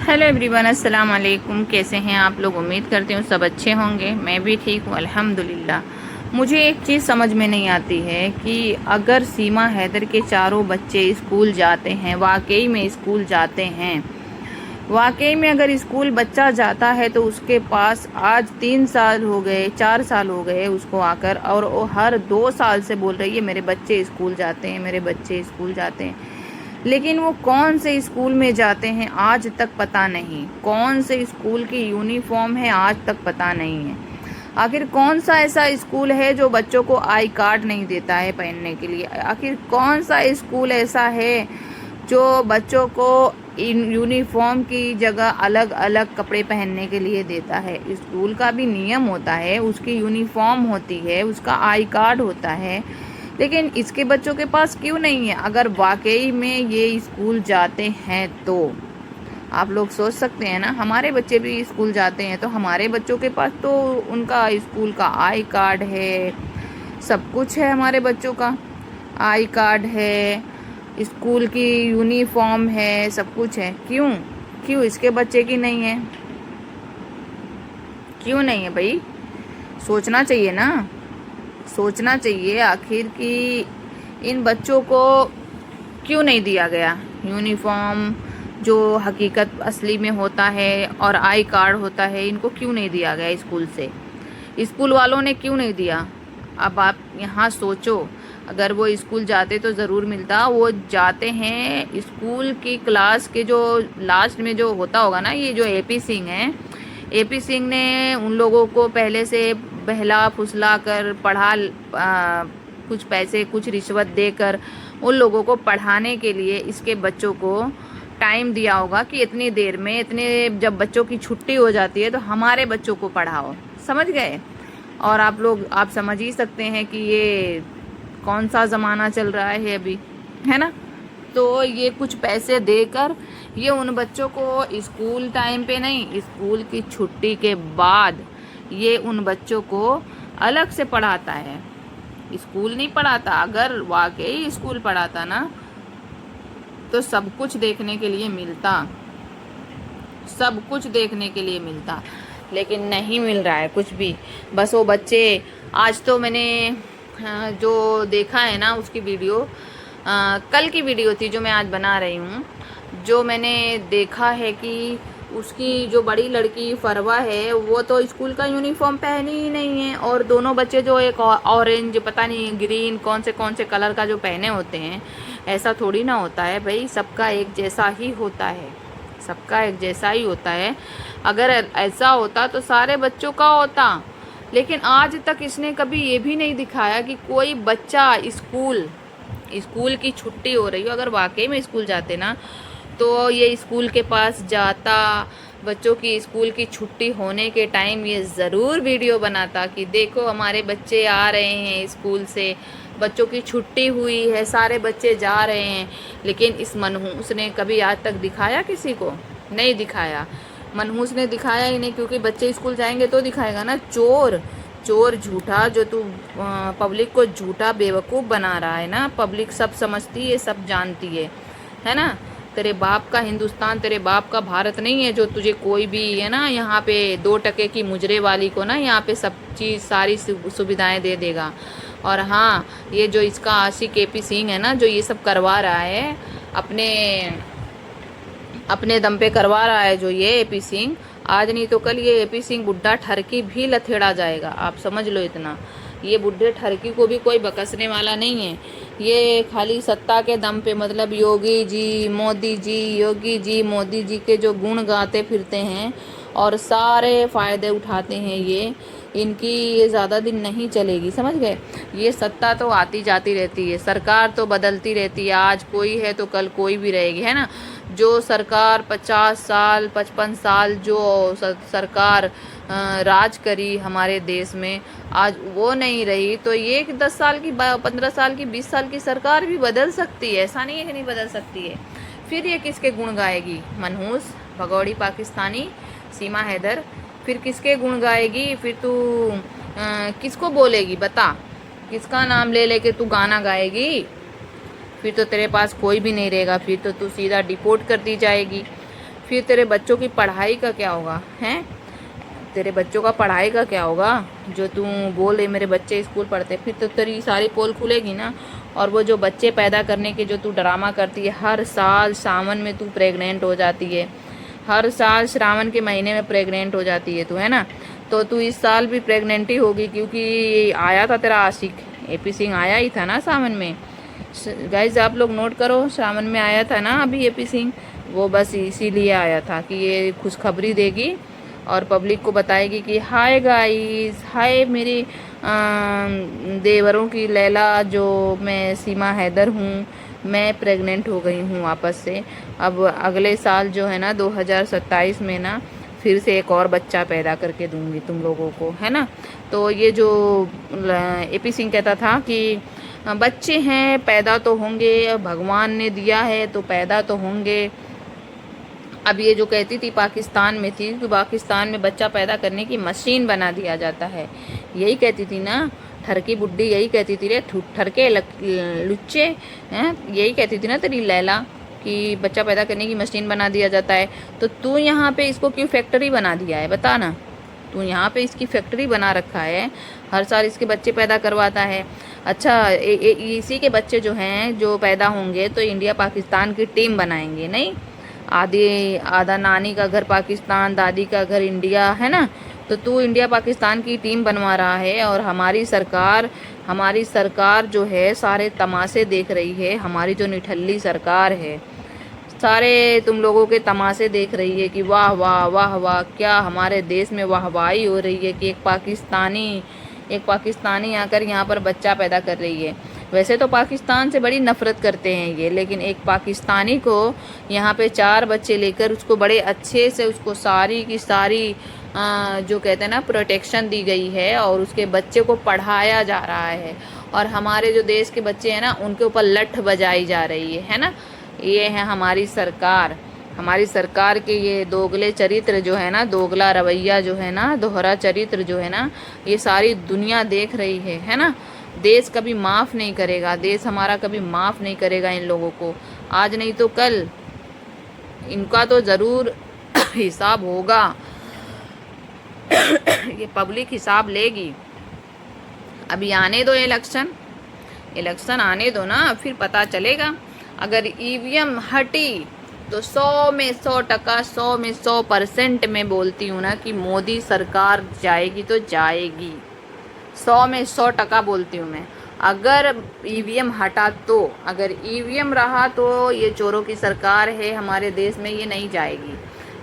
Hello everyone, अस्सलाम वालेकुम। कैसे हैं आप लोग? उम्मीद करती हूँ सब अच्छे होंगे। मैं भी ठीक हूँ अल्हम्दुलिल्लाह। मुझे एक चीज़ समझ में नहीं आती है कि अगर सीमा हैदर के चारों बच्चे स्कूल जाते हैं, वाकई में स्कूल जाते हैं, वाकई में अगर स्कूल बच्चा जाता है तो उसके पास आज 3 साल हो गए, 4 साल हो गए उसको आकर, और वो हर 2 साल से बोल रही है मेरे बच्चे स्कूल जाते हैं, मेरे बच्चे स्कूल जाते हैं। लेकिन वो कौन से स्कूल में जाते हैं आज तक पता नहीं। कौन से स्कूल की यूनिफॉर्म है आज तक पता नहीं है। आखिर कौन सा ऐसा स्कूल है जो बच्चों को आई कार्ड नहीं देता है पहनने के लिए? आखिर कौन सा स्कूल ऐसा है जो बच्चों को इन यूनिफॉर्म की जगह अलग अलग कपड़े पहनने के लिए देता है? स्कूल का भी नियम होता है, उसकी यूनिफॉर्म होती है, उसका आई कार्ड होता है, लेकिन इसके बच्चों के पास क्यों नहीं है? अगर वाकई में ये स्कूल जाते हैं तो आप लोग सोच सकते हैं ना, हमारे बच्चे भी स्कूल जाते हैं तो हमारे बच्चों के पास तो उनका स्कूल का आई कार्ड है, सब कुछ है। हमारे बच्चों का आई कार्ड है, स्कूल की यूनिफॉर्म है, सब कुछ है। क्यों क्यों इसके बच्चे की नहीं है? क्यों नहीं है भाई? सोचना चाहिए ना, सोचना चाहिए आखिर कि इन बच्चों को क्यों नहीं दिया गया यूनिफॉर्म जो हकीकत असली में होता है और आई कार्ड होता है, इनको क्यों नहीं दिया गया स्कूल से? स्कूल वालों ने क्यों नहीं दिया? अब आप यहाँ सोचो, अगर वो स्कूल जाते तो ज़रूर मिलता। वो जाते हैं स्कूल की क्लास के जो लास्ट में जो होता होगा ना, ये जो एपी सिंह है, एपी सिंह ने उन लोगों को पहले से बहला फुसला कर कुछ पैसे कुछ रिश्वत देकर उन लोगों को पढ़ाने के लिए इसके बच्चों को टाइम दिया होगा कि इतनी देर में, इतने जब बच्चों की छुट्टी हो जाती है तो हमारे बच्चों को पढ़ाओ। समझ गए? और आप समझ ही सकते हैं कि ये कौन सा ज़माना चल रहा है अभी, है ना? तो ये कुछ पैसे देकर ये उन बच्चों को स्कूल टाइम पे नहीं, स्कूल की छुट्टी के बाद ये उन बच्चों को अलग से पढ़ाता है। स्कूल नहीं पढ़ाता। अगर वाकई स्कूल पढ़ाता ना तो सब कुछ देखने के लिए मिलता, सब कुछ देखने के लिए मिलता, लेकिन नहीं मिल रहा है कुछ भी। बस वो बच्चे, आज तो मैंने जो देखा है ना उसकी वीडियो, कल की वीडियो थी जो मैं आज बना रही हूँ, जो मैंने देखा है कि उसकी जो बड़ी लड़की फरवा है वो तो स्कूल का यूनिफॉर्म पहनी ही नहीं है, और दोनों बच्चे जो एक ऑरेंज, पता नहीं ग्रीन, कौन से कलर का जो पहने होते हैं। ऐसा थोड़ी ना होता है भाई, सबका एक जैसा ही होता है, सबका एक जैसा ही होता है। अगर ऐसा होता तो सारे बच्चों का होता, लेकिन आज तक इसने कभी ये भी नहीं दिखाया कि कोई बच्चा स्कूल की छुट्टी हो रही हो, अगर वाकई में स्कूल जाते ना तो ये स्कूल के पास जाता, बच्चों की स्कूल की छुट्टी होने के टाइम ये ज़रूर वीडियो बनाता कि देखो हमारे बच्चे आ रहे हैं स्कूल से, बच्चों की छुट्टी हुई है, सारे बच्चे जा रहे हैं। लेकिन इस मनहूस ने कभी आज तक दिखाया? किसी को नहीं दिखाया। मनहूस ने दिखाया ही नहीं, क्योंकि बच्चे स्कूल जाएंगे तो दिखाएगा ना। चोर चोर झूठा, जो तू पब्लिक को झूठा बेवकूफ़ बना रहा है ना, पब्लिक सब समझती है, सब जानती है ना। तेरे बाप का हिंदुस्तान, तेरे बाप का भारत नहीं है जो तुझे कोई भी, है ना, यहाँ पे 2 टके की मुजरे वाली को ना यहाँ पे सब चीज़ सारी सुविधाएं दे देगा। और हाँ, ये जो इसका आशिक एपी सिंह है ना, जो ये सब करवा रहा है अपने अपने दम पे करवा रहा है, जो ये एपी सिंह, आज नहीं तो कल ये एपी सिंह बुढ़ा ठरकी भी लथेड़ा जाएगा। आप समझ लो इतना, ये बुढ़े ठरकी को भी कोई बकसने वाला नहीं है। ये खाली सत्ता के दम पे, मतलब योगी जी मोदी जी, योगी जी मोदी जी के जो गुण गाते फिरते हैं और सारे फ़ायदे उठाते हैं ये, इनकी ये ज़्यादा दिन नहीं चलेगी। समझ गए? ये सत्ता तो आती जाती रहती है, सरकार तो बदलती रहती है, आज कोई है तो कल कोई भी रहेगी, है ना। जो सरकार 50 साल 55 साल जो सरकार राज करी हमारे देश में, आज वो नहीं रही तो ये 10 साल की 15 साल की 20 साल की सरकार भी बदल सकती है। ऐसा नहीं है कि नहीं बदल सकती है। फिर ये किसके गुण गाएगी? मनहूस भगौड़ी पाकिस्तानी सीमा हैदर फिर किसके गुण गाएगी? फिर तू किसको बोलेगी? बता, किसका नाम ले लेके तू गाना गाएगी? फिर तो तेरे पास कोई भी नहीं रहेगा, फिर तो तू सीधा डिपोर्ट कर दी जाएगी। फिर तेरे बच्चों की पढ़ाई का क्या होगा हैं? तेरे बच्चों का पढ़ाई का क्या होगा? जो तू बोल रही मेरे बच्चे स्कूल पढ़ते, फिर तो तेरी सारी पोल खुलेगी ना। और वो जो बच्चे पैदा करने के जो तू ड्रामा करती है, हर साल सावन में तू प्रेग्नेंट हो जाती है, हर साल श्रावण के महीने में प्रेग्नेंट हो जाती है तू, है ना। तो तू इस साल भी प्रेग्नेंट ही होगी, क्योंकि आया था तेरा आशिक एपी सिंह, आया ही था ना सावन में। गाइज आप लोग नोट करो, सावन में आया था ना अभी एपी सिंह, वो बस इसीलिए आया था कि ये खुशखबरी देगी और पब्लिक को बताएगी कि हाय गाइस, हाय मेरे देवरों की लैला, जो मैं सीमा हैदर हूँ, मैं प्रेग्नेंट हो गई हूँ वापस से। अब अगले साल जो है ना 2027 में ना फिर से एक और बच्चा पैदा करके दूंगी तुम लोगों को, है ना। तो ये जो एपी सिंह कहता था कि बच्चे हैं पैदा तो होंगे, भगवान ने दिया है तो पैदा तो होंगे। अब ये जो कहती थी पाकिस्तान में थी कि पाकिस्तान में बच्चा पैदा करने की मशीन बना दिया जाता है, यही कहती थी ना ठरकी बुड्ढी, यही कहती थी रे ठरके लुच्चे हैं, यही कहती थी ना तेरी लैला कि बच्चा पैदा करने की मशीन बना दिया जाता है। तो तू यहाँ पे इसको क्यों फैक्ट्री बना दिया है, बता ना। तू यहाँ पे इसकी फैक्ट्री बना रखा है, हर साल इसके बच्चे पैदा करवाता है। अच्छा इसी के बच्चे जो हैं जो पैदा होंगे तो इंडिया पाकिस्तान की टीम बनाएंगे, नहीं आधा नानी का घर पाकिस्तान, दादी का घर इंडिया, है ना। तो तू इंडिया पाकिस्तान की टीम बनवा रहा है और हमारी सरकार जो है सारे तमाशे देख रही है। हमारी जो निठल्ली सरकार है सारे तुम लोगों के तमाशे देख रही है कि वाह वाह वाह वाह, क्या हमारे देश में वाहवाही हो रही है कि एक पाकिस्तानी आकर यहाँ पर बच्चा पैदा कर रही है। वैसे तो पाकिस्तान से बड़ी नफरत करते हैं ये, लेकिन एक पाकिस्तानी को यहाँ पे 4 बच्चे लेकर उसको बड़े अच्छे से उसको सारी की सारी जो कहते हैं ना प्रोटेक्शन दी गई है और उसके बच्चे को पढ़ाया जा रहा है। और हमारे जो देश के बच्चे हैं ना उनके ऊपर लठ बजाई जा रही है ना। ये है हमारी सरकार के ये दोगले चरित्र जो है ना, दोगला रवैया जो है ना, दोहरा चरित्र जो है ना, ये सारी दुनिया देख रही है ना। देश कभी माफ़ नहीं करेगा, देश हमारा कभी माफ़ नहीं करेगा इन लोगों को। आज नहीं तो कल इनका तो ज़रूर हिसाब होगा। ये पब्लिक हिसाब लेगी। अभी आने दो इलेक्शन आने दो ना, फिर पता चलेगा। अगर ईवीएम हटी तो 100 में 100% 100 में 100% मैं बोलती हूँ ना कि मोदी सरकार जाएगी तो जाएगी। 100 में 100% बोलती हूँ मैं। अगर ईवीएम हटा तो, अगर ईवीएम रहा तो ये चोरों की सरकार है हमारे देश में, ये नहीं जाएगी।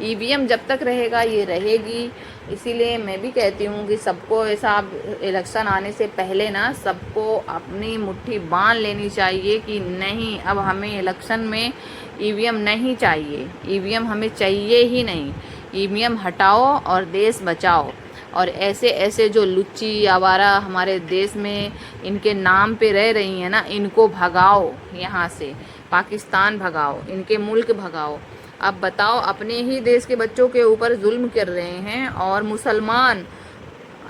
ईवीएम जब तक रहेगा ये रहेगी। इसीलिए मैं भी कहती हूँ कि सबको ऐसा इलेक्शन आने से पहले ना सबको अपनी मुट्ठी बांध लेनी चाहिए कि नहीं, अब हमें इलेक्शन में ईवीएम नहीं चाहिए, ईवीएम हमें चाहिए ही नहीं। ईवीएम हटाओ और देश बचाओ। और ऐसे ऐसे जो लुच्ची आवारा हमारे देश में इनके नाम पे रह रही हैं ना, इनको भगाओ यहाँ से, पाकिस्तान भगाओ, इनके मुल्क भगाओ। अब बताओ, अपने ही देश के बच्चों के ऊपर जुल्म कर रहे हैं और मुसलमान,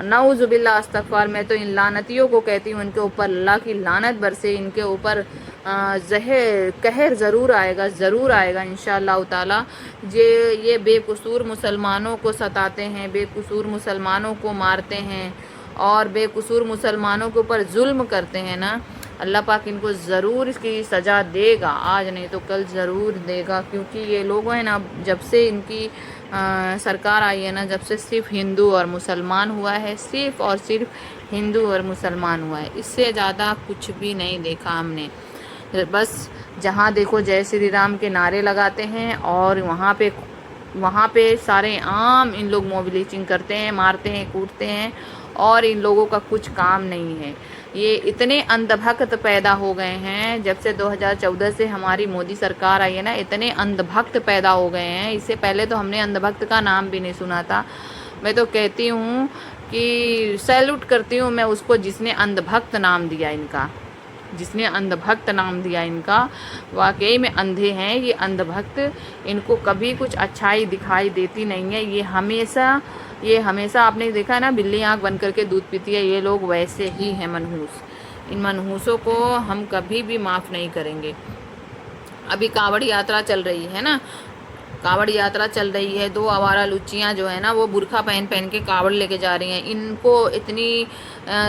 नऊजुबिल्ला अस्तगफार, मैं तो इन लानतियों को कहती हूँ इनके ऊपर अल्लाह की लानत बरसे, इनके ऊपर जहर कहर ज़रूर आएगा इंशाअल्लाह ताला। ये बेकसूर मुसलमानों को सताते हैं, बेकसूर मुसलमानों को मारते हैं और बेकसूर मुसलमानों के ऊपर जुल्म करते हैं ना, अल्लाह पाक इनको ज़रूर इसकी सज़ा देगा, आज नहीं तो कल ज़रूर देगा। क्योंकि ये लोग हैं ना, जब से इनकी सरकार आई है ना, जब से सिर्फ हिंदू और मुसलमान हुआ है, सिर्फ और सिर्फ हिंदू और मुसलमान हुआ है, इससे ज़्यादा कुछ भी नहीं देखा हमने। बस जहाँ देखो जय श्री राम के नारे लगाते हैं और वहाँ पे सारे आम इन लोग मोबिलाइजिंग करते हैं, मारते हैं, कूटते हैं और इन लोगों का कुछ काम नहीं है। ये इतने अंधभक्त पैदा हो गए हैं, जब से 2014 से हमारी मोदी सरकार आई है ना, इतने अंधभक्त पैदा हो गए हैं। इससे पहले तो हमने अंधभक्त का नाम भी नहीं सुना था। मैं तो कहती हूँ कि सैल्यूट करती हूँ मैं उसको जिसने अंधभक्त नाम दिया इनका, जिसने अंधभक्त नाम दिया इनका। वाकई में अंधे हैं ये अंधभक्त, इनको कभी कुछ अच्छाई दिखाई देती नहीं है। ये हमेशा आपने देखा ना, बिल्ली आँख बंद करके दूध पीती है। ये लोग वैसे ही हैं मनहूस। इन मनहूसों को हम कभी भी माफ़ नहीं करेंगे। अभी कांवड़ यात्रा चल रही है ना, कावड़ यात्रा चल रही है, 2 आवारा लुच्चियाँ जो है ना वो बुर्खा पहन पहन के कावड़ लेके जा रही हैं। इनको इतनी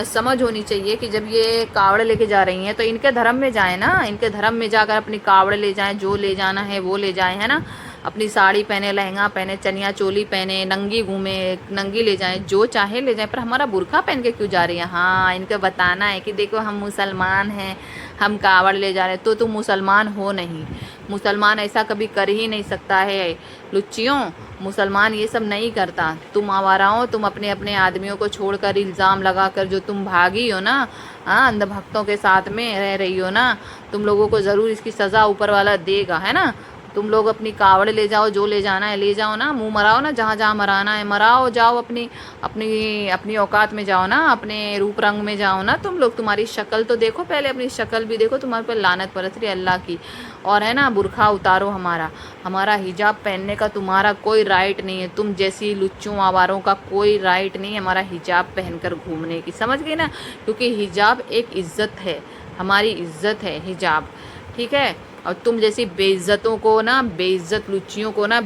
समझ होनी चाहिए कि जब ये कावड़ लेके जा रही हैं तो इनके धर्म में जाएं ना, इनके धर्म में जाकर अपनी कावड़ ले जाएं, जो ले जाना है वो ले जाएं, है ना। अपनी साड़ी पहने, लहंगा पहने, चनिया चोली पहने, नंगी घूमे, नंगी ले जाएं, जो चाहे ले जाएं, पर हमारा बुर्खा पहन के क्यों जा रही है। हाँ, इनको बताना है कि देखो हम मुसलमान हैं, हम कावड़ ले जा रहे हैं। तो तुम मुसलमान हो नहीं, मुसलमान ऐसा कभी कर ही नहीं सकता है लुच्चियों। मुसलमान ये सब नहीं करता। तुम आवारा हो, तुम अपने अपने आदमियों को छोड़कर इल्ज़ाम लगाकर जो तुम भागी हो ना, हाँ, अंधभक्तों के साथ में रह रही हो ना, तुम लोगों को ज़रूर इसकी सज़ा ऊपर वाला देगा, है ना। तुम लोग अपनी कावड़ ले जाओ, जो ले जाना है ले जाओ ना, मुंह मराओ ना, जहाँ जहाँ मराना है मराओ, जाओ अपनी अपनी अपनी औकात में जाओ ना, अपने रूप रंग में जाओ ना तुम लोग। तुम्हारी शक्ल तो देखो, पहले अपनी शक्ल भी देखो, तुम्हारे पर लानत बरस रही अल्लाह की। और है ना, बुर्खा उतारो, हमारा हमारा हिजाब पहनने का तुम्हारा कोई राइट नहीं है। तुम जैसी लुच्चों आवारों का कोई राइट नहीं है हमारा हिजाब पहनकर घूमने की, समझ गई ना। क्योंकि हिजाब एक इज्जत है, हमारी इज्जत है हिजाब, ठीक है। और तुम जैसी बेइज्जतों को ना, बेइज्जत लुच्चियों को ना,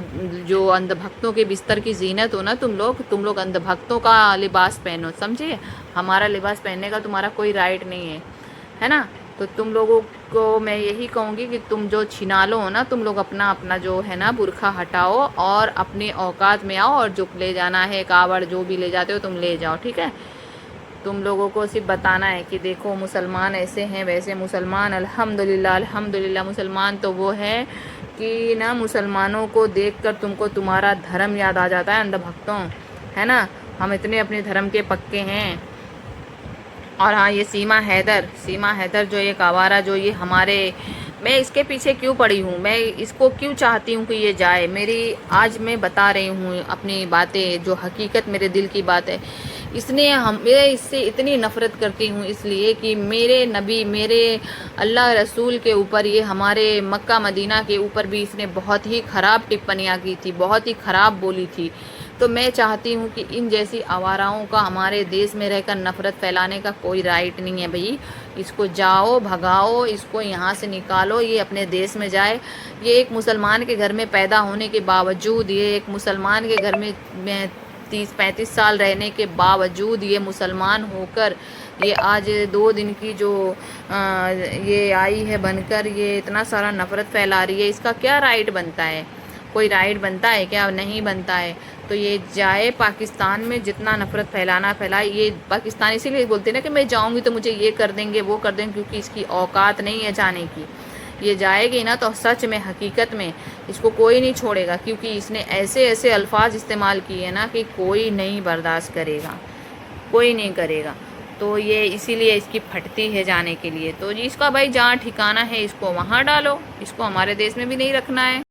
जो अंधभक्तों के बिस्तर की जीनत हो ना, तुम लोग अंधभक्तों का लिबास पहनो, समझे। हमारा लिबास पहनने का तुम्हारा कोई राइट नहीं है ना। तो तुम लोगों को मैं यही कहूँगी कि तुम जो छिनालो हो ना, तुम लोग अपना अपना जो है ना बुर्खा हटाओ और अपने औकात में आओ, और जो ले जाना है कावड़ जो भी ले जाते हो तुम ले जाओ, ठीक है। तुम लोगों को सिर्फ बताना है कि देखो मुसलमान ऐसे हैं वैसे। मुसलमान अल्हम्दुलिल्लाह, अल्हम्दुलिल्लाह मुसलमान तो वो है कि ना, मुसलमानों को देखकर तुमको तुम्हारा धर्म याद आ जाता है अंधभक्तों, है ना। हम इतने अपने धर्म के पक्के हैं। और हाँ, ये सीमा हैदर जो एक आवारा, जो ये हमारे, मैं इसके पीछे क्यों पड़ी हूँ, मैं इसको क्यों चाहती हूँ कि ये जाए। आज मैं बता रही हूँ अपनी बातें, जो हकीकत मेरे दिल की बात है। मैं इससे इतनी नफ़रत करती हूँ इसलिए कि मेरे नबी, मेरे अल्लाह रसूल के ऊपर, ये हमारे मक्का मदीना के ऊपर भी इसने बहुत ही ख़राब टिप्पणियाँ की थी, बहुत ही ख़राब बोली थी। तो मैं चाहती हूँ कि इन जैसी आवाराओं का हमारे देश में रहकर नफ़रत फैलाने का कोई राइट नहीं है भाई। इसको जाओ, भगाओ, इसको यहाँ से निकालो, ये अपने देश में जाए। ये एक मुसलमान के घर में पैदा होने के बावजूद, ये एक मुसलमान के घर में 30-35 साल रहने के बावजूद, ये मुसलमान होकर ये आज 2 दिन की जो ये आई है बनकर, ये इतना सारा नफ़रत फैला रही है। इसका क्या राइट बनता है? कोई राइट बनता है क्या? नहीं बनता है। तो ये जाए पाकिस्तान में, जितना नफ़रत फैलाना फैलाए। ये पाकिस्तान इसीलिए बोलते हैं ना कि मैं जाऊंगी तो मुझे ये कर देंगे, वो कर देंगे, क्योंकि इसकी औकात नहीं है जाने की। ये जाएगी ना तो सच में, हकीकत में इसको कोई नहीं छोड़ेगा, क्योंकि इसने ऐसे ऐसे अल्फाज इस्तेमाल किए ना कि कोई नहीं बर्दाश्त करेगा, कोई नहीं करेगा। तो ये इसीलिए इसकी फटती है जाने के लिए। तो जी इसका भाई जहाँ ठिकाना है इसको वहाँ डालो, इसको हमारे देश में भी नहीं रखना है।